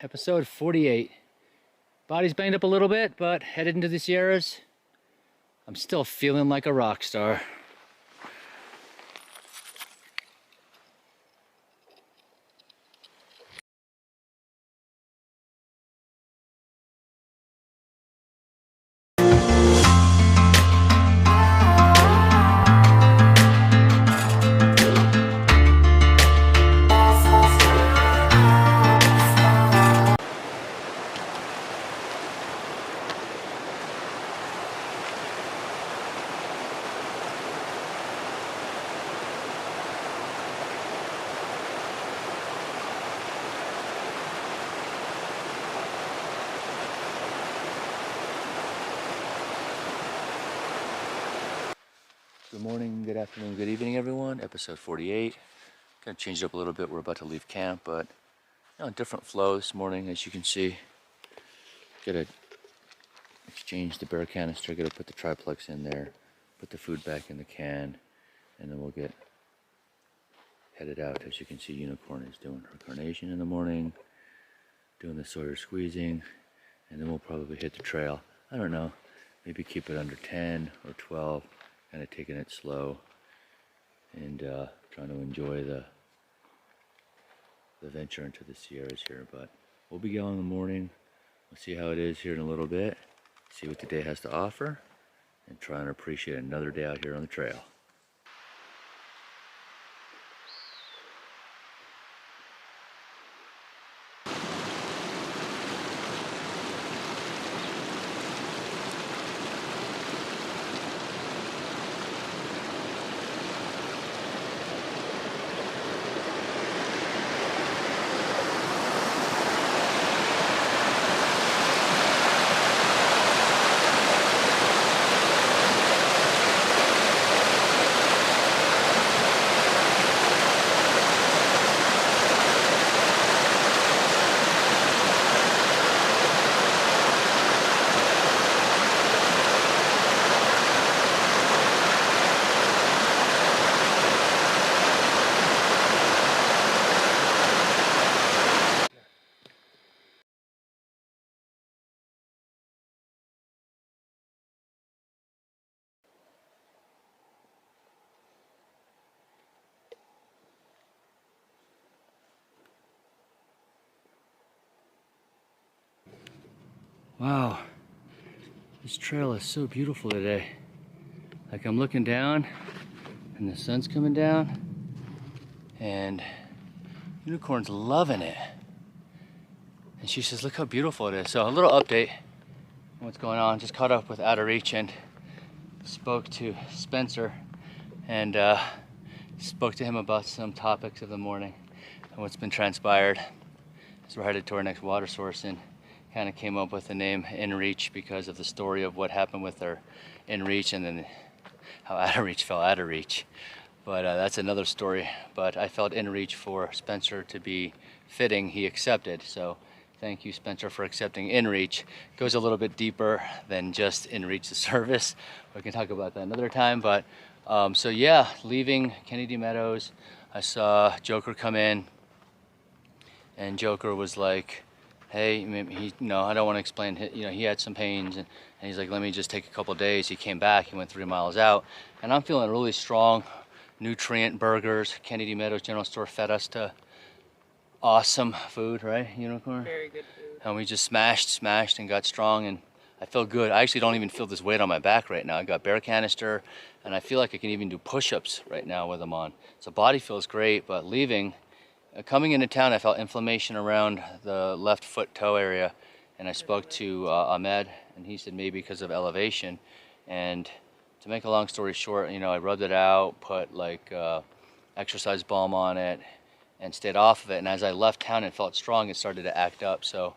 Episode 48. Body's banged up a little bit, but headed into the Sierras. I'm still feeling like a rock star. Good morning, good afternoon, good evening, everyone. Episode 48. Gonna change it up a little bit. We're about to leave camp, but different flow this morning, as you can see. Gotta exchange the bear canister. Gotta put the triplex in there, put the food back in the can, and then we'll get headed out. As you can see, Unicorn is doing her carnation in the morning, doing the Sawyer squeezing, and then we'll probably hit the trail. I don't know, maybe keep it under 10 or 12. Kind of taking it slow and trying to enjoy the venture into the Sierras here. But we'll be going in the morning. We'll see how it is here in a little bit, see what the day has to offer, and try and appreciate another day out here on the trail. Wow, this trail is so beautiful today. Like, I'm looking down and the sun's coming down and Unicorn's loving it. And she says, look how beautiful it is. So a little update on what's going on. Just caught up with Out of Reach and spoke to Spencer and spoke to him about some topics of the morning and what's been transpired. So we're headed to our next water source and kind of came up with the name In Reach because of the story of what happened with her In Reach and then how Out of Reach fell out of reach. But that's another story. But I felt In Reach for Spencer to be fitting. He accepted. So thank you, Spencer, for accepting In Reach. Goes a little bit deeper than just In Reach the service. We can talk about that another time. But so yeah, leaving Kennedy Meadows, I saw Joker come in, and Joker was like, hey, I don't want to explain, he had some pains, and he's like, let me just take a couple days. He came back, he went 3 miles out, and I'm feeling really strong. Nutrient burgers, Kennedy Meadows General Store fed us to awesome food, right, Unicorn? Very good food. And we just smashed, and got strong, and I feel good. I actually don't even feel this weight on my back right now. I got bear canister, and I feel like I can even do push-ups right now with them on. So body feels great, but coming into town, I felt inflammation around the left foot toe area, and I spoke to Ahmed, and he said maybe because of elevation. And to make a long story short, I rubbed it out, put like exercise balm on it, and stayed off of it. And as I left town and felt strong, it started to act up. So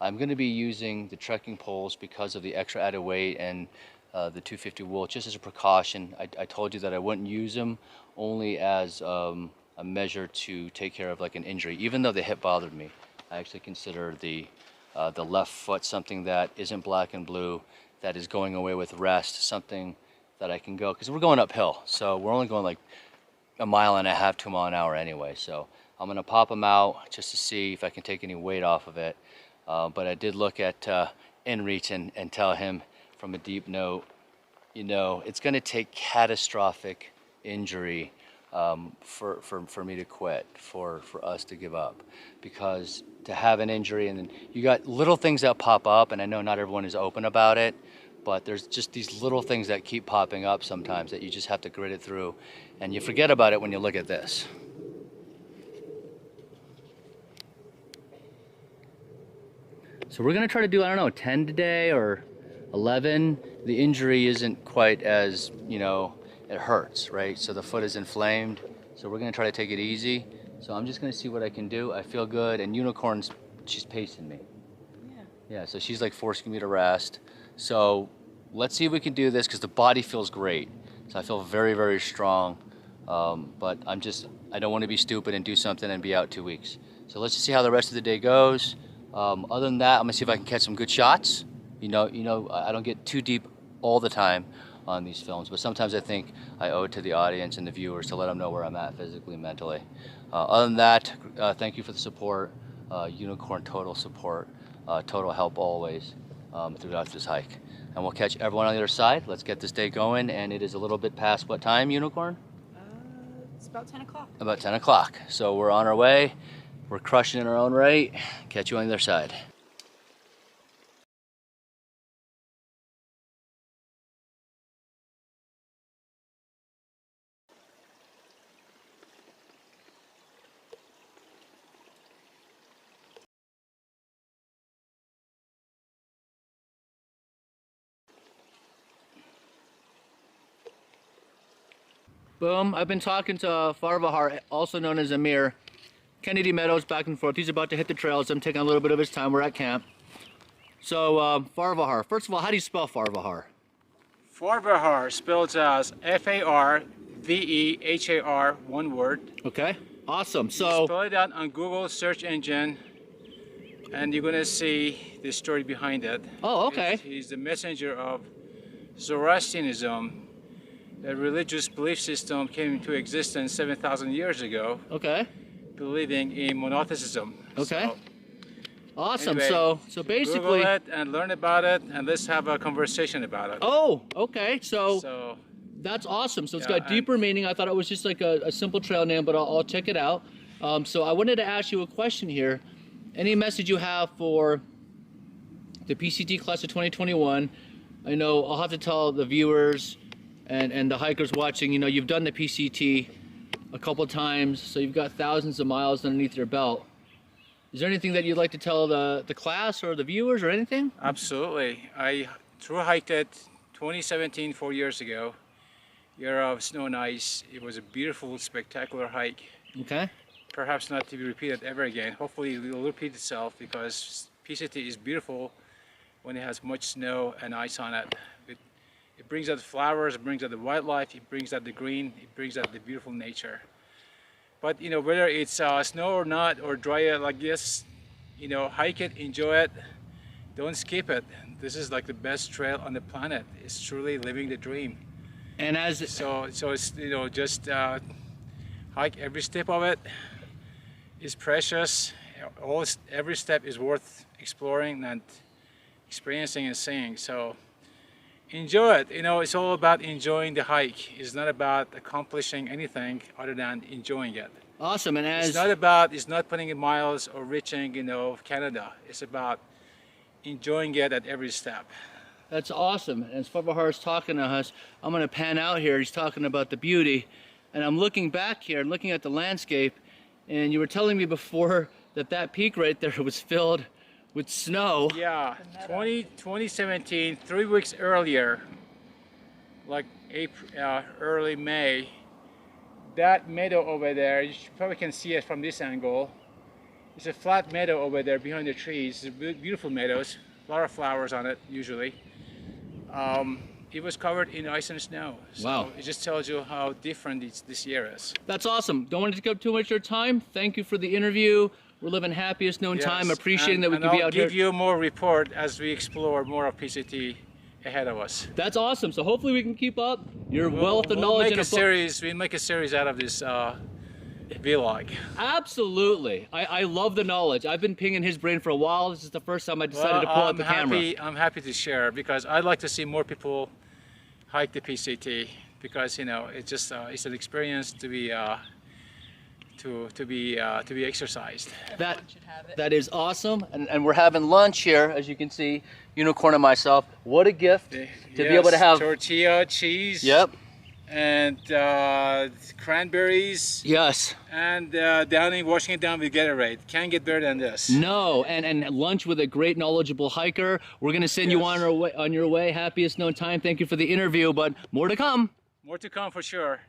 I'm going to be using the trekking poles because of the extra added weight and the 250 wool, just as a precaution. I told you that I wouldn't use them only as a measure to take care of like an injury. Even though the hip bothered me, I actually consider the left foot something that isn't black and blue, that is going away with rest, something that I can go, because we're going uphill, so we're only going like a mile and a half to a mile an hour anyway. So I'm gonna pop him out just to see if I can take any weight off of it. But I did look at InReach and tell him from a deep note, you know, it's gonna take catastrophic injury for me to quit, for us to give up, because to have an injury and then you got little things that pop up, and I know not everyone is open about it, but there's just these little things that keep popping up sometimes that you just have to grit it through, and you forget about it when you look at this. So we're gonna try to do, I don't know, 10 today or 11. The injury isn't quite as, you know, it hurts, right? So the foot is inflamed. So we're gonna try to take it easy. So I'm just gonna see what I can do. I feel good, and Unicorn's, she's pacing me. Yeah, so she's like forcing me to rest. So let's see if we can do this, because the body feels great. So I feel very, very strong. But I don't wanna be stupid and do something and be out 2 weeks. So let's just see how the rest of the day goes. Other than that, I'm gonna see if I can catch some good shots. You know, I don't get too deep all the time on these films, but sometimes I think I owe it to the audience and the viewers to let them know where I'm at physically and mentally. Other than that, thank you for the support. Unicorn, total support, total help always throughout this hike. And we'll catch everyone on the other side. Let's get this day going, and it is a little bit past what time, Unicorn? It's about 10 o'clock. About 10 o'clock. So we're on our way. We're crushing in our own right. Catch you on the other side. Boom, I've been talking to Farvahar, also known as Amir. Kennedy Meadows, back and forth. He's about to hit the trails. I'm taking a little bit of his time. We're at camp. So, Farvahar. First of all, how do you spell Farvahar? Farvahar spells as F-A-R-V-E-H-A-R, one word. Okay, awesome. You So, spell it out on Google search engine, and you're gonna see the story behind it. oh, okay. He's the messenger of Zoroastrianism. A religious belief system came into existence 7,000 years ago, Okay, believing in monotheism. okay. So, Awesome. anyway, So basically, Google it and learn about it, and let's have a conversation about it. oh, okay. So So, that's awesome. So it's Yeah, got deeper meaning. I thought it was just like a simple trail name, but I'll check it out. So I wanted to ask you a question here. Any message you have for the PCT class of 2021? I know I'll have to tell the viewers and the hikers watching, you know, you've done the PCT a couple times, so you've got thousands of miles underneath your belt. Is there anything that you'd like to tell the class or the viewers or anything? absolutely. I through hiked it 2017, 4 years ago. Year of snow and ice. It was a beautiful, spectacular hike. Okay. Perhaps not to be repeated ever again. Hopefully it will repeat itself, because PCT is beautiful when it has much snow and ice on it. It brings out the flowers, it brings out the wildlife, it brings out the green, it brings out the beautiful nature. But you know, whether it's snow or not, or dry like this, you know, hike it, enjoy it, don't skip it. This is like the best trail on the planet. It's truly living the dream. And as So it's, you know, just hike every step of it. Is precious. Every step is worth exploring and experiencing and seeing. So enjoy it. You know, it's all about enjoying the hike. It's not about accomplishing anything other than enjoying it. awesome, and as It's not putting in miles or reaching, you know, Canada. It's about enjoying it at every step. that's awesome. And as Farvahar is talking to us, I'm going to pan out here. He's talking about the beauty, and I'm looking back here and looking at the landscape. And you were telling me before that peak right there was filled with snow. Yeah, 2017, 3 weeks earlier, like April, early May, that meadow over there, you probably can see it from this angle. It's a flat meadow over there behind the trees. It's beautiful meadows, a lot of flowers on it usually. It was covered in ice and snow. So Wow. it just tells you how different this year is. That's awesome. Don't want to take up too much of your time. Thank you for the interview. We're living happiest known Yes, time. Appreciating that we and could be I'll out here. give you more report as we explore more of PCT ahead of us. That's awesome. So hopefully we can keep up your wealth of We'll knowledge. make a series. We'll make a series out of this vlog. Absolutely. I love the knowledge. I've been pinging his brain for a while. This is the first time I decided to pull out the camera. I'm happy to share because I'd like to see more people hike the PCT because you know it's just it's an experience to be exercised. That is awesome, and we're having lunch here, as you can see. Unicorn and myself. What a gift to be able to have tortilla, cheese. Yep. And cranberries. Yes. And washing it down with Gatorade. Can't get better than this. No, and lunch with a great knowledgeable hiker. We're gonna send you on your way. Happiest known time. Thank you for the interview, but more to come. More to come for sure.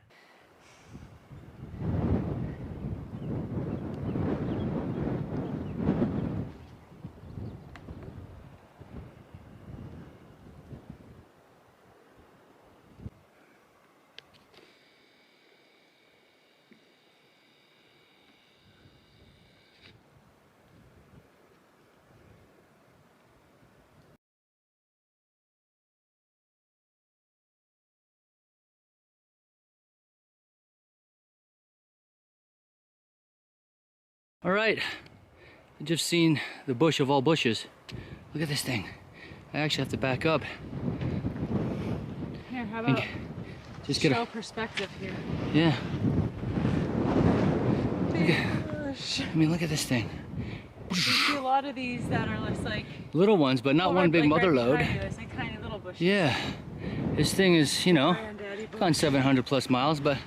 All right, I just seen the bush of all bushes. Look at this thing. I actually have to back up. Here, how about just get show perspective here? Yeah. I mean, look at this thing. You see a lot of these that are just like little ones, but not one big mother load. It's like tiny little bushes. Yeah. This thing is, you know, gone 700 plus miles, but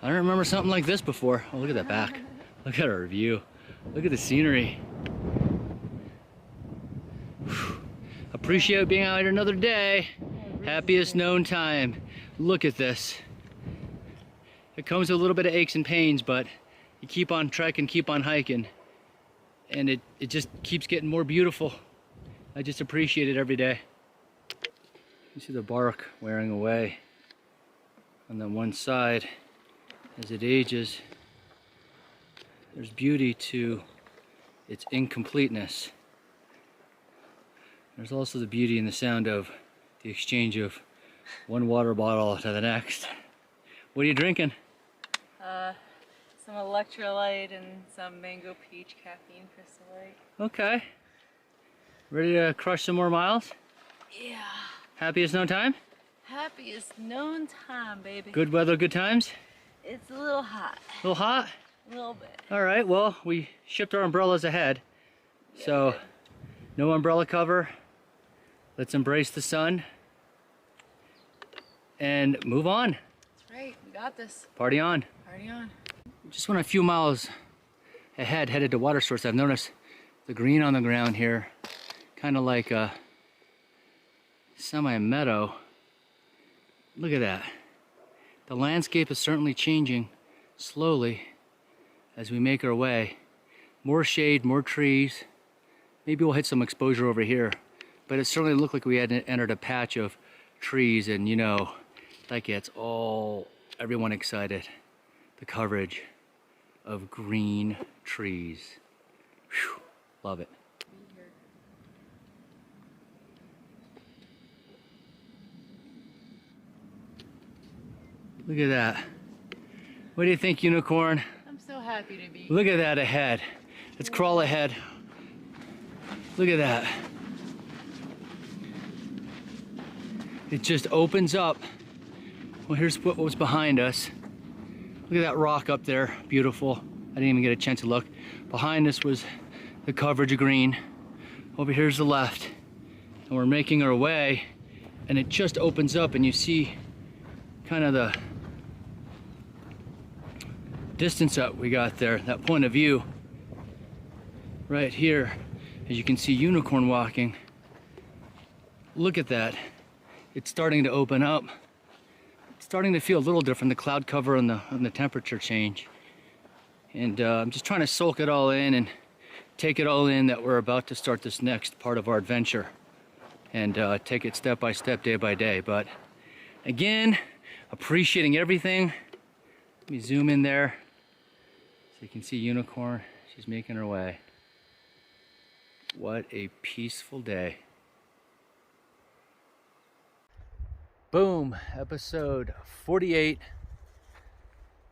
I don't remember something like this before. Oh, look at that back. Look at our view. Look at the scenery. Whew. Appreciate being out here another day. Happiest known time. Look at this. It comes with a little bit of aches and pains, but you keep on trekking, keep on hiking, and it just keeps getting more beautiful. I just appreciate it every day. You see the bark wearing away on the one side as it ages. There's beauty to its incompleteness. There's also the beauty in the sound of the exchange of one water bottle to the next. What are you drinking? Some electrolyte and some mango peach caffeine crystal light. Okay. Ready to crush some more miles? Yeah. Happiest known time? Happiest known time, baby. Good weather, good times? It's a little hot. A little hot? A little bit. All right, well, we shipped our umbrellas ahead. So, no umbrella cover. Let's embrace the sun and move on. That's right, we got this. Party on. Party on. Just went a few miles ahead, headed to water source. I've noticed the green on the ground here, kind of like a semi-meadow. Look at that. The landscape is certainly changing slowly as we make our way. More shade, more trees. Maybe we'll hit some exposure over here, but it certainly looked like we had entered a patch of trees, and you know, that gets everyone excited. The coverage of green trees. Whew, love it. Look at that. What do you think, Unicorn? I'm so happy to be. Look at that ahead. Let's crawl ahead. Look at that. It just opens up. Well, here's what was behind us. Look at that rock up there, beautiful. I didn't even get a chance to look. Behind us was the coverage of green. Over here's the left. And we're making our way, and it just opens up, and you see kind of the distance up we got there, that point of view. Right here, as you can see Unicorn walking. Look at that. It's starting to open up. It's starting to feel a little different, the cloud cover and the temperature change. And I'm just trying to soak it all in and take it all in that we're about to start this next part of our adventure. And take it step by step, day by day. But again, appreciating everything. Let me zoom in there so you can see Unicorn. She's making her way. What a peaceful day. Boom, episode 48.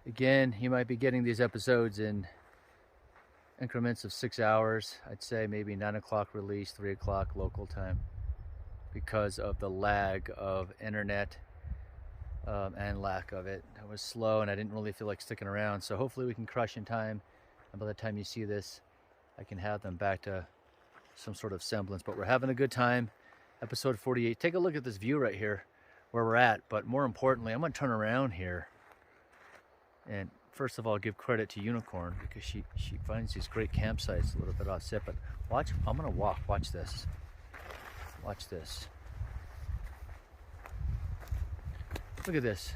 Again, you might be getting these episodes in increments of 6 hours. I'd say maybe 9 o'clock release, 3 o'clock local time, because of the lag of internet and lack of it. It was slow and I didn't really feel like sticking around. So hopefully we can crush in time. And by the time you see this, I can have them back to some sort of semblance. But we're having a good time. Episode 48. Take a look at this view right here where we're at. But more importantly, I'm going to turn around here. And first of all, give credit to Unicorn because she finds these great campsites a little bit offset. But watch, I'm going to walk. Watch this. Watch this. Look at this.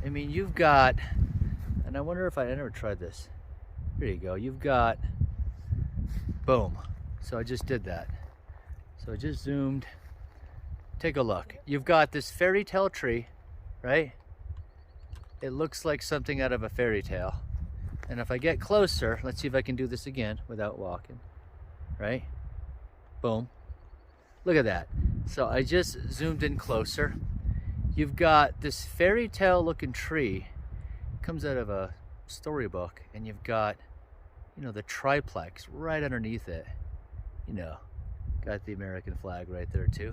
I mean, you've got, and I wonder if I never tried this. Here you go. You've got, boom. So I just did that. So I just zoomed. Take a look. You've got this fairy tale tree, right? It looks like something out of a fairy tale. And if I get closer, let's see if I can do this again without walking, right? Boom. Look at that. So I just zoomed in closer. You've got this fairy tale looking tree. It comes out of a storybook, and you've got, you know, the triplex right underneath it. You know, got the American flag right there too.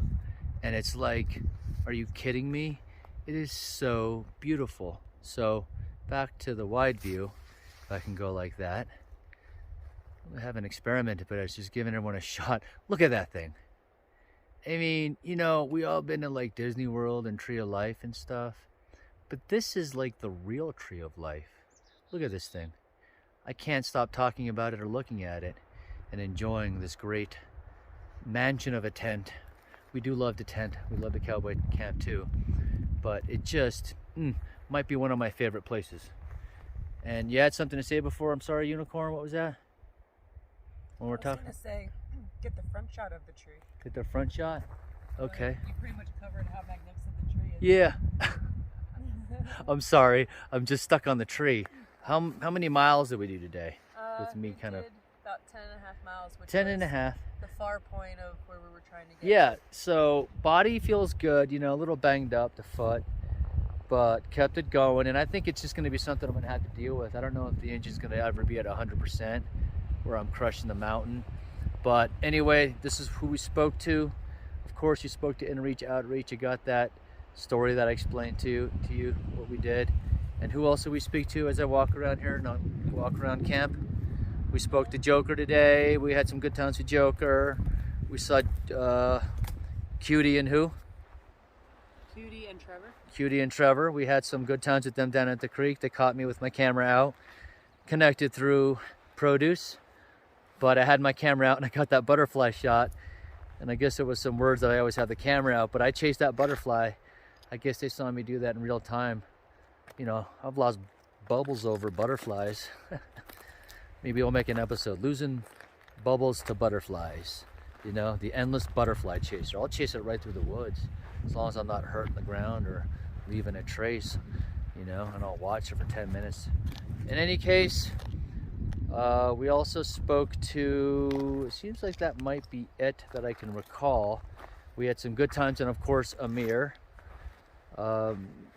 And it's like, are you kidding me? It is so beautiful. So back to the wide view, if I can go like that. I haven't experimented, but I was just giving everyone a shot. Look at that thing. I mean, you know, we all been to like Disney World and Tree of Life and stuff, but this is like the real Tree of Life. Look at this thing. I can't stop talking about it or looking at it and enjoying this great mansion of a tent. We do love the tent. We love the cowboy camp too, but it just might be one of my favorite places. And you had something to say before? I'm sorry, Unicorn, what was that? When we're talking? I was going to say, get the front shot of the tree. Get the front shot? Okay. You pretty much covered how magnificent the tree is. Yeah. I'm sorry. I'm just stuck on the tree. How many miles did we do today? With me kind of about 10 and a half miles, which 10 was and a half. the far point of where we were trying to get. Yeah, so body feels good, you know, a little banged up, the foot, but kept it going. And I think it's just going to be something I'm going to have to deal with. I don't know if the engine's going to ever be at 100% where I'm crushing the mountain. But anyway, this is who we spoke to. Of course, you spoke to InReach Outreach. You got that story that I explained to you, what we did. And who else did we speak to as I walk around here, walk around camp? We spoke to Joker today. We had some good times with Joker. We saw Cutie and who? Cutie and Trevor. Cutie and Trevor. We had some good times with them down at the creek. They caught me with my camera out, connected through produce. But I had my camera out and I got that butterfly shot. And I guess it was some words that I always have the camera out, but I chased that butterfly. I guess they saw me do that in real time. You know, I've lost bubbles over butterflies. Maybe we'll make an episode, losing bubbles to butterflies. You know, the endless butterfly chaser. I'll chase it right through the woods, as long as I'm not hurting the ground or leaving a trace, you know, and I'll watch it for 10 minutes. In any case, we also spoke to, it seems like that might be it that I can recall. We had some good times, and of course, Amir.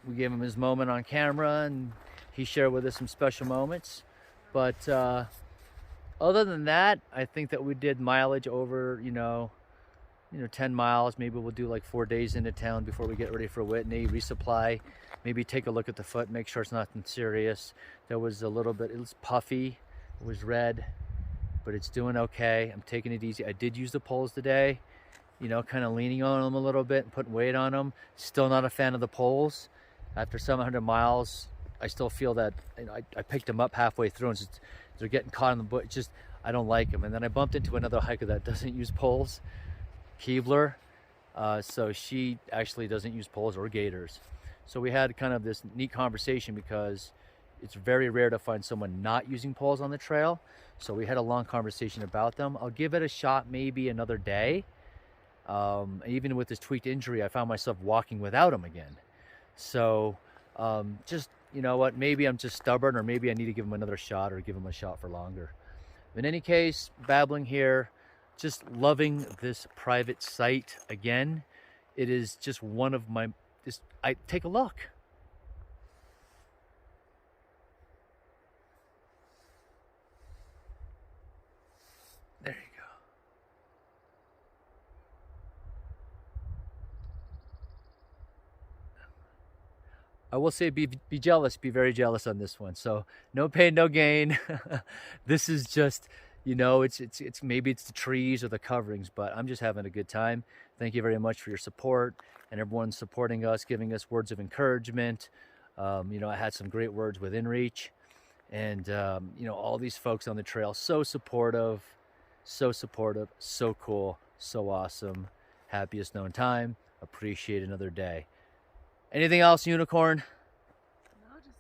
We gave him his moment on camera, and he shared with us some special moments. But other than that, I think that we did mileage over, you know, 10 miles. Maybe we'll do like 4 days into town before we get ready for Whitney, resupply, maybe take a look at the foot, make sure it's nothing serious. There was a little bit, it was puffy. It was red, but it's doing okay. I'm taking it easy. I did use the poles today, you know, kind of leaning on them a little bit and putting weight on them. Still not a fan of the poles. After 700 miles, I still feel that, you know, I picked them up halfway through and just, they're getting caught in the bush. Just, I don't like them. And then I bumped into another hiker that doesn't use poles, Keebler. So she actually doesn't use poles or gaiters. So we had kind of this neat conversation because it's very rare to find someone not using poles on the trail. So we had a long conversation about them. I'll give it a shot maybe another day. Even with this tweaked injury, I found myself walking without them again. So just, you know what, maybe I'm just stubborn, or maybe I need to give them another shot or give them a shot for longer. In any case, babbling here, just loving this private site again. It is just one of my, take a look. There you go. I will say be jealous, be very jealous on this one. So no pain, no gain. This is just, you know, it's maybe it's the trees or the coverings, but I'm just having a good time. Thank you very much for your support and everyone supporting us, giving us words of encouragement. You know, I had some great words with InReach, and you know, all these folks on the trail, so supportive, so cool, so awesome. Happiest known time. Appreciate another day. Anything else, Unicorn? No, just,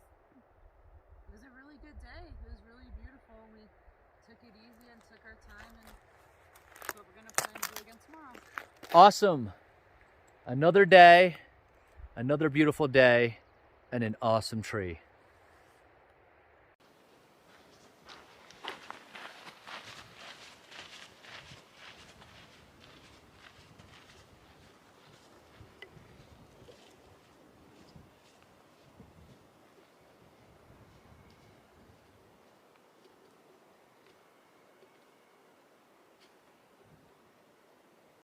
it was a really good day. It was really beautiful. We took it easy and took our time, and that's what we're going to plan to do again tomorrow. Awesome. Another day, another beautiful day, and an awesome tree.